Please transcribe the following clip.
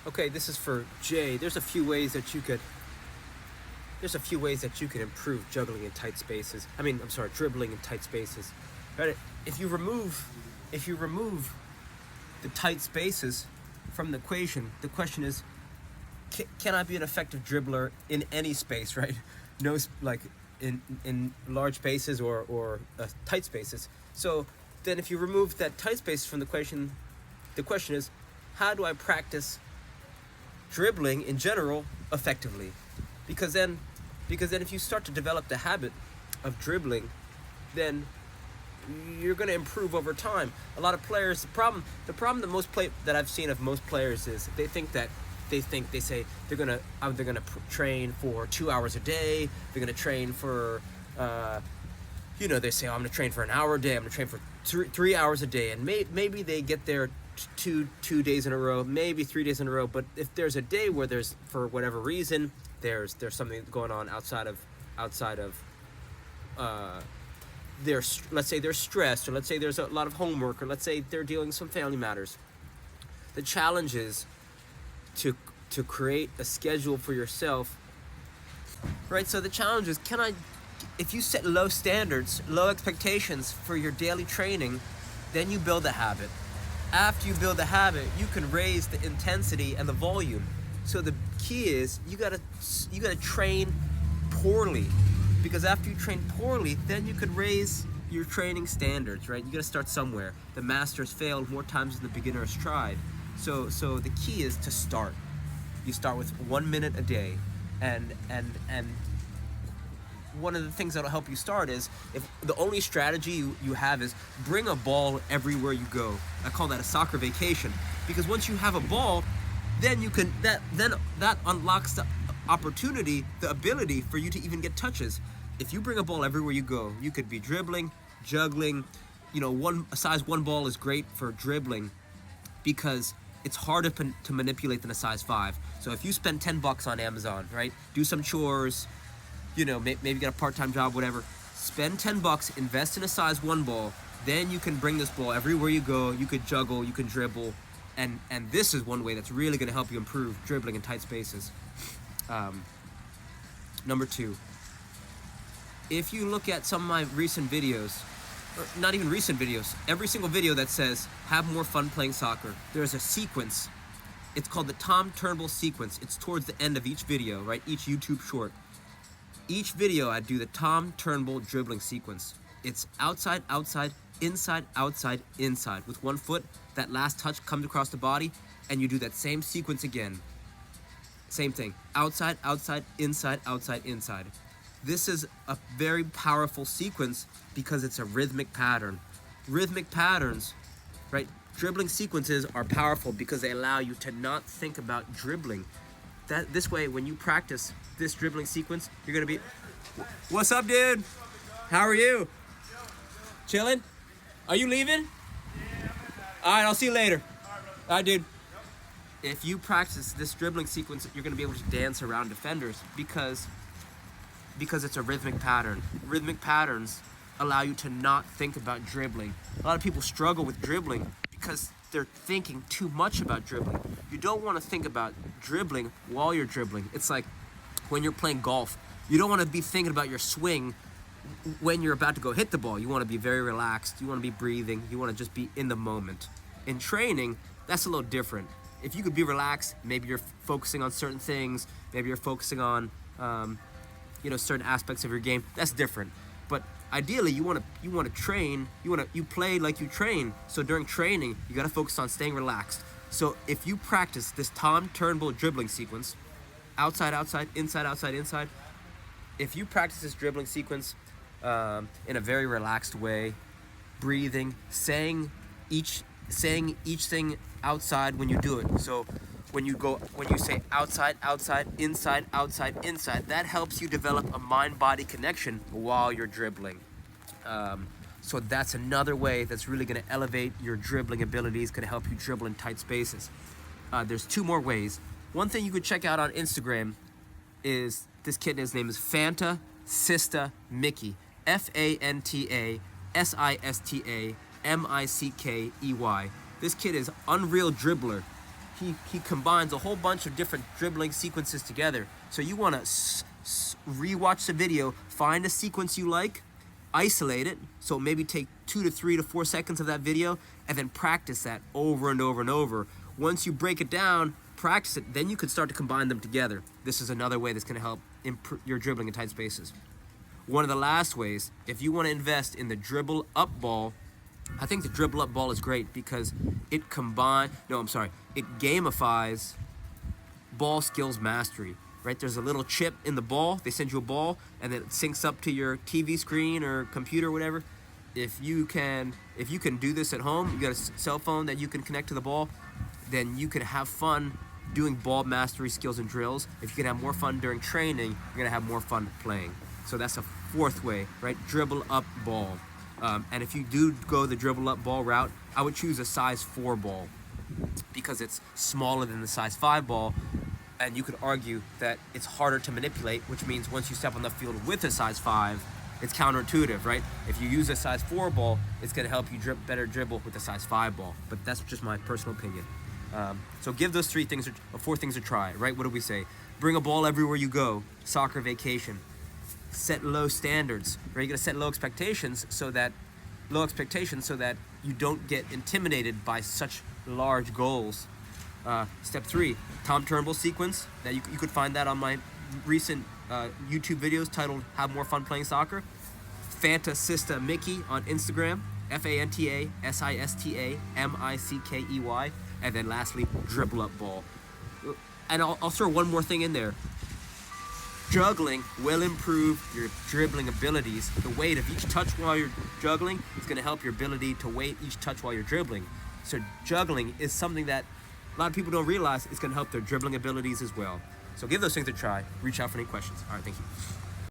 Okay, this is for Jay. There's a few ways that you could improve juggling in tight spaces. I'm sorry, dribbling in tight spaces. Right? If you remove the tight spaces from the equation, the question is, can I be an effective dribbler in any space, right? No, like in large spaces or tight spaces. So then, if you remove that tight space from the question is, how do I practice dribbling in general effectively? Because then if you start to develop the habit of dribbling, then you're going to improve over time. A lot of players, the problem that I've seen of most players is they say they're gonna train for 2 hours a day. They're gonna train for they say, I'm gonna train for an hour a day. I'm gonna train for 3 hours a day, and maybe they get there two days in a row, maybe 3 days in a row. But if there's a day where there's, for whatever reason, there's something going on outside of let's say they're stressed, or let's say there's a lot of homework, or let's say they're dealing with some family matters. The challenge is to create a schedule for yourself, right? So the challenge is, if you set low standards, low expectations for your daily training, then you build a habit. After you build a habit, you can raise the intensity and the volume. So the key is you gotta train poorly, because after you train poorly, then you can raise your training standards, right? You gotta start somewhere. The masters failed more times than the beginners tried. So the key is to start. You start with 1 minute a day, and one of the things that'll help you start is, if the only strategy you have is bring a ball everywhere you go. I call that a soccer vacation, because once you have a ball, then that unlocks the opportunity, the ability for you to even get touches. If you bring a ball everywhere you go, you could be dribbling, juggling. A size 1 ball is great for dribbling because it's harder to manipulate than a size 5. So if you spend $10 on Amazon, right? Do some chores, maybe get a part-time job, whatever. Spend $10, invest in a size 1 ball. Then you can bring this ball everywhere you go. You could juggle, you can dribble, and this is one way that's really going to help you improve dribbling in tight spaces. Number 2, if you look at some of my recent videos, or not even recent videos, every single video that says have more fun playing soccer, there's a sequence. It's called the Tom Turnbull sequence. It's towards the end of each video, right? Each YouTube short. Each video I do the Tom Turnbull dribbling sequence. It's outside, outside, inside, outside, inside. With one foot, that last touch comes across the body, and you do that same sequence again. Same thing. Outside, outside, inside, outside, inside. This is a very powerful sequence because it's a rhythmic pattern. Rhythmic patterns, right? Dribbling sequences are powerful because they allow you to not think about dribbling. This way, when you practice this dribbling sequence, you're gonna be, what's up, dude? How are you? Chilling? Are you leaving? All right, I'll see you later. All right, dude. If you practice this dribbling sequence, you're gonna be able to dance around defenders because it's a rhythmic pattern. Rhythmic patterns allow you to not think about dribbling. A lot of people struggle with dribbling because they're thinking too much about dribbling. You don't want to think about dribbling while you're dribbling. It's like when you're playing golf. You don't want to be thinking about your swing when you're about to go hit the ball. You want to be very relaxed. You want to be breathing. You want to just be in the moment. In training, that's a little different. If you could be relaxed, maybe you're focusing on certain things. Maybe you're focusing on certain aspects of your game. That's different. But ideally, you want to train. You play like you train. So during training, you got to focus on staying relaxed. So if you practice this Tom Turnbull dribbling sequence, outside, outside, inside, outside, inside. If you practice this dribbling sequence in a very relaxed way, breathing, saying each thing outside when you do it. So when you say outside, outside, inside, outside, inside, that helps you develop a mind-body connection while you're dribbling. So that's another way that's really going to elevate your dribbling abilities, going to help you dribble in tight spaces. There's 2 more ways. One thing you could check out on Instagram is this kid. His name is Fanta Sista Mickey. FANTA SISTA MICKEY. This kid is unreal dribbler. he combines a whole bunch of different dribbling sequences together. So you want to rewatch the video, find a sequence you like, isolate it, so maybe take 2 to 3 to 4 seconds of that video, and then practice that over and over and over. Once you break it down, practice it, then you can start to combine them together. This is another way that's going to help improve your dribbling in tight spaces. One of the last ways, if you want to invest in the dribble up ball, I think the dribble up ball is great because it gamifies ball skills mastery, right? There's a little chip in the ball, they send you a ball, and then it syncs up to your TV screen or computer or whatever. If you can do this at home, you got a cell phone that you can connect to the ball, then you can have fun doing ball mastery skills and drills. If you can have more fun during training, you're gonna have more fun playing. So that's a fourth way, right? Dribble up ball. And if you do go the dribble up ball route, I would choose a size 4 ball because it's smaller than the size 5 ball, and you could argue that it's harder to manipulate, which means once you step on the field with a size 5, it's counterintuitive, right? If you use a size 4 ball, it's gonna help you better dribble with a size 5 ball, but that's just my personal opinion. So give those 4 things a try, right? What do we say? Bring a ball everywhere you go, soccer vacation. Set low standards, right? You're gonna set low expectations so that you don't get intimidated by such large goals. Step 3, Tom Turnbull sequence. That you could find that on my recent YouTube videos titled "Have More Fun Playing Soccer." Fanta Sista Mickey on Instagram, FantaSistaMickey, and then lastly, dribble up ball. And I'll throw one more thing in there. Juggling will improve your dribbling abilities. The weight of each touch while you're juggling is going to help your ability to weight each touch while you're dribbling. So juggling is something that a lot of people don't realize is going to help their dribbling abilities as well. So give those things a try. Reach out for any questions. All right, thank you.